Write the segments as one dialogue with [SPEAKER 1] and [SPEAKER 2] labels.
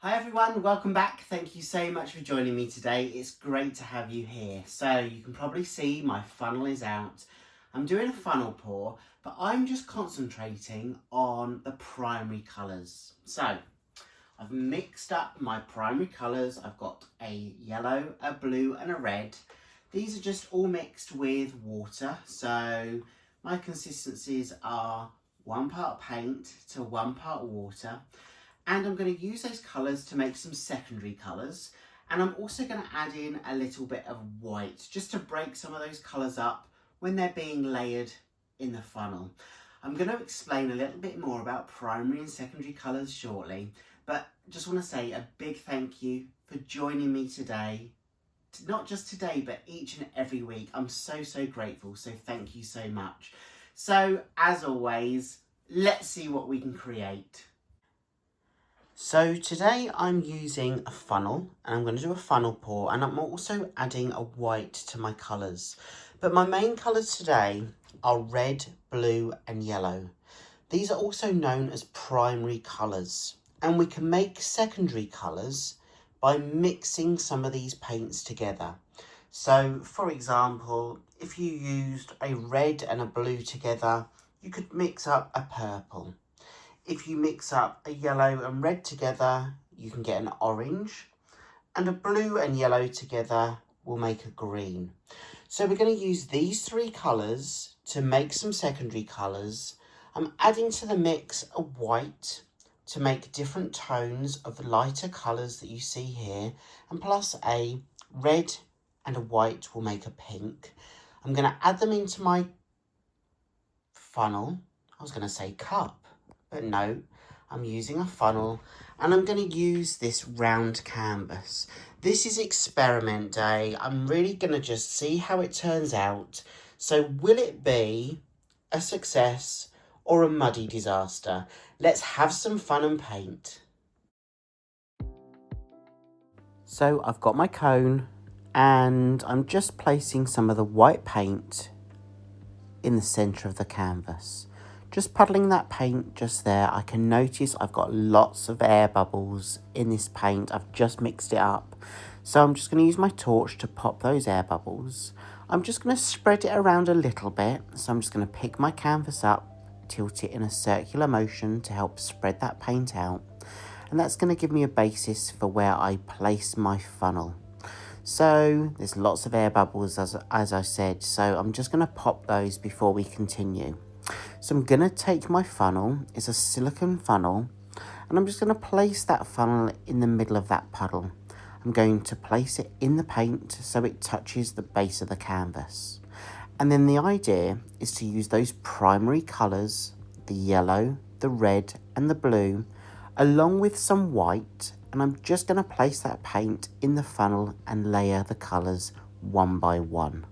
[SPEAKER 1] Hi everyone, welcome back. Thank you so much for joining me today. It's great to have you here. So you can probably see my funnel is out. I'm doing a funnel pour, but I'm just concentrating on the primary colours. So I've mixed up my primary colours. I've got a yellow, a blue and a red. These are just all mixed with water. So my consistencies are 1 part paint to 1 part water. And I'm going to use those colours to make some secondary colours. And I'm also going to add in a little bit of white just to break some of those colours up when they're being layered in the funnel. I'm going to explain a little bit more about primary and secondary colours shortly, but just want to say a big thank you for joining me today. Not just today, but each and every week. I'm so grateful, so thank you so much. So as always, let's see what we can create. So today I'm using a funnel and I'm going to do a funnel pour, and I'm also adding a white to my colours. But my main colours today are red, blue and yellow. These are also known as primary colours, and we can make secondary colours by mixing some of these paints together. So for example, if you used a red and a blue together, you could mix up a purple. If you mix up a yellow and red together, you can get an orange, and a blue and yellow together will make a green. So we're going to use these three colours to make some secondary colours. I'm adding to the mix a white to make different tones of lighter colours that you see here, and plus a red and a white will make a pink. I'm going to add them into my funnel. I was going to say cup, but no, I'm using a funnel, and I'm going to use this round canvas. This is experiment day. I'm really going to just see how it turns out. So will it be a success or a muddy disaster? Let's have some fun and paint. So I've got my cone and I'm just placing some of the white paint in the centre of the canvas. Just puddling that paint just there. I can notice I've got lots of air bubbles in this paint. I've just mixed it up. So I'm just going to use my torch to pop those air bubbles. I'm just going to spread it around a little bit. So I'm just going to pick my canvas up, tilt it in a circular motion to help spread that paint out. And that's going to give me a basis for where I place my funnel. So there's lots of air bubbles as I said. So I'm just going to pop those before we continue. So I'm going to take my funnel, it's a silicone funnel, and I'm just going to place that funnel in the middle of that puddle. I'm going to place it in the paint so it touches the base of the canvas. And then the idea is to use those primary colours, the yellow, the red and the blue, along with some white, and I'm just going to place that paint in the funnel and layer the colours one by one.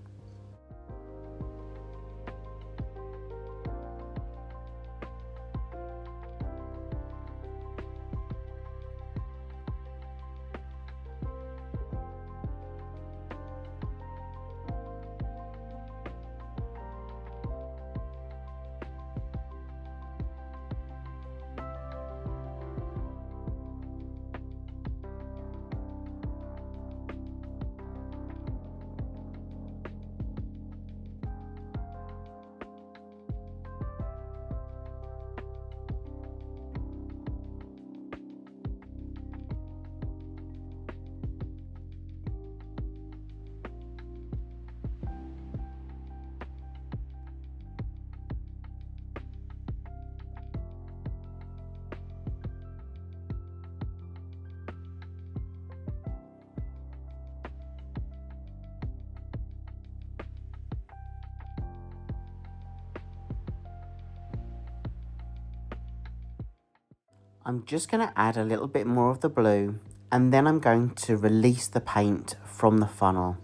[SPEAKER 1] I'm just going to add a little bit more of the blue, and then I'm going to release the paint from the funnel.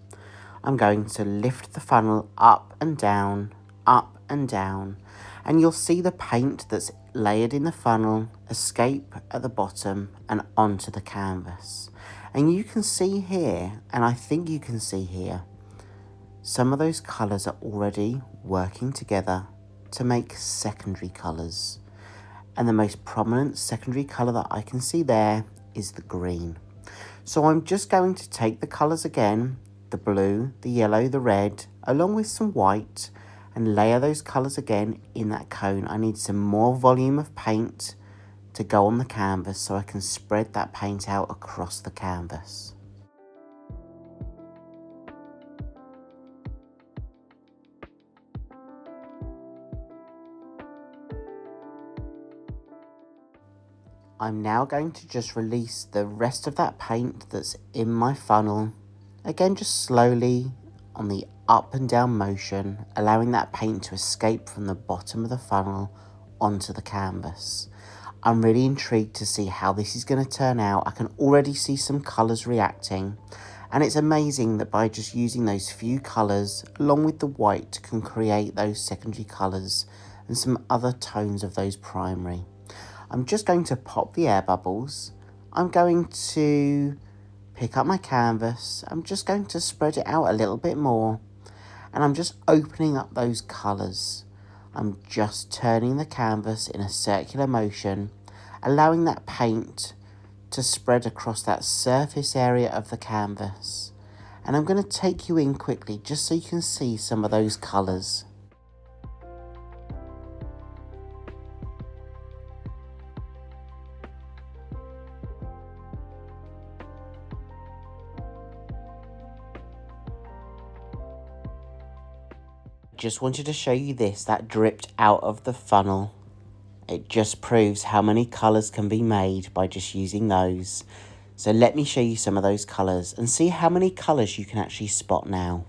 [SPEAKER 1] I'm going to lift the funnel up and down, and you'll see the paint that's layered in the funnel escape at the bottom and onto the canvas. And you can see here, and I think you can see here, some of those colours are already working together to make secondary colours. And the most prominent secondary colour that I can see there is the green. So I'm just going to take the colours again, the blue, the yellow, the red, along with some white, and layer those colours again in that cone. I need some more volume of paint to go on the canvas so I can spread that paint out across the canvas. I'm now going to just release the rest of that paint that's in my funnel. Again, just slowly on the up and down motion, allowing that paint to escape from the bottom of the funnel onto the canvas. I'm really intrigued to see how this is going to turn out. I can already see some colours reacting, and it's amazing that by just using those few colours along with the white can create those secondary colours and some other tones of those primary. I'm just going to pop the air bubbles. I'm going to pick up my canvas. I'm just going to spread it out a little bit more, and I'm just opening up those colours. I'm just turning the canvas in a circular motion, allowing that paint to spread across that surface area of the canvas. And I'm going to take you in quickly just so you can see some of those colours. Just wanted to show you this that dripped out of the funnel. It just proves how many colours can be made by just using those. So let me show you some of those colours and see how many colours you can actually spot now.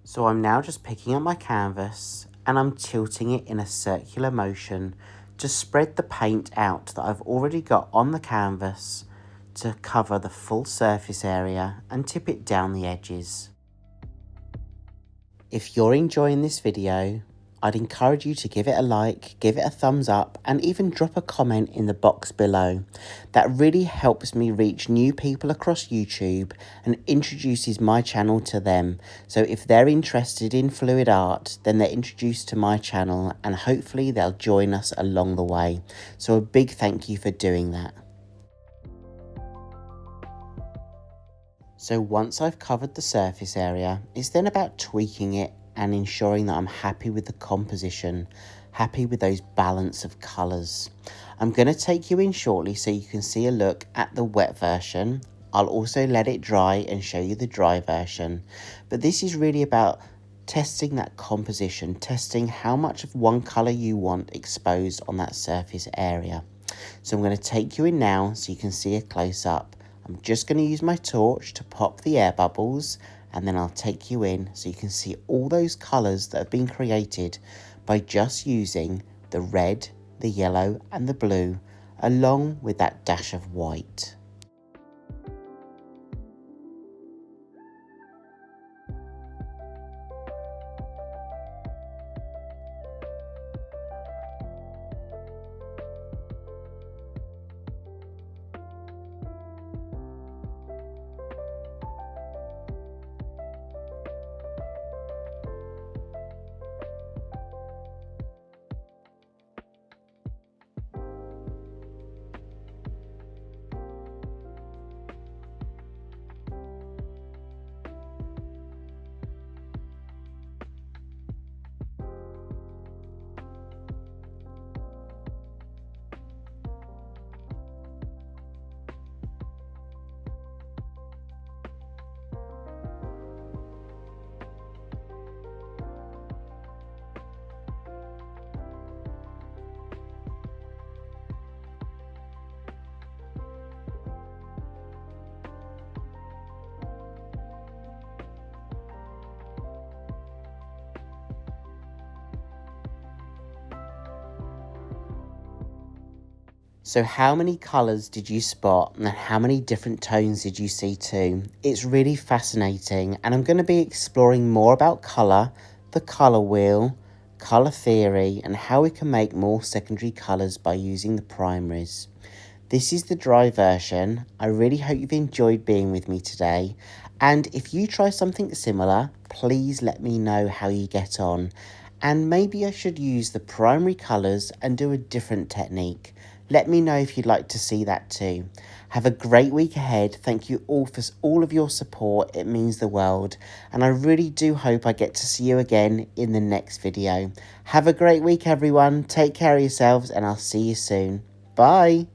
[SPEAKER 1] So I'm now just picking up my canvas and I'm tilting it in a circular motion to spread the paint out that I've already got on the canvas to cover the full surface area and tip it down the edges. If you're enjoying this video, I'd encourage you to give it a like, give it a thumbs up, and even drop a comment in the box below. That really helps me reach new people across YouTube and introduces my channel to them. So if they're interested in fluid art, then they're introduced to my channel and hopefully they'll join us along the way. So a big thank you for doing that. So once I've covered the surface area, it's then about tweaking it and ensuring that I'm happy with the composition, happy with those balance of colours. I'm going to take you in shortly so you can see a look at the wet version. I'll also let it dry and show you the dry version. But this is really about testing that composition, testing how much of one colour you want exposed on that surface area. So I'm going to take you in now so you can see a close-up. I'm just going to use my torch to pop the air bubbles, and then I'll take you in so you can see all those colours that have been created by just using the red, the yellow and the blue, along with that dash of white. So how many colours did you spot and how many different tones did you see too? It's really fascinating, and I'm going to be exploring more about colour, the colour wheel, colour theory and how we can make more secondary colours by using the primaries. This is the dry version. I really hope you've enjoyed being with me today, And if you try something similar, please let me know how you get on. And maybe I should use the primary colours and do a different technique. Let me know if you'd like to see that too. Have a great week ahead. Thank you all for all of your support. It means the world. And I really do hope I get to see you again in the next video. Have a great week, everyone. Take care of yourselves and I'll see you soon. Bye.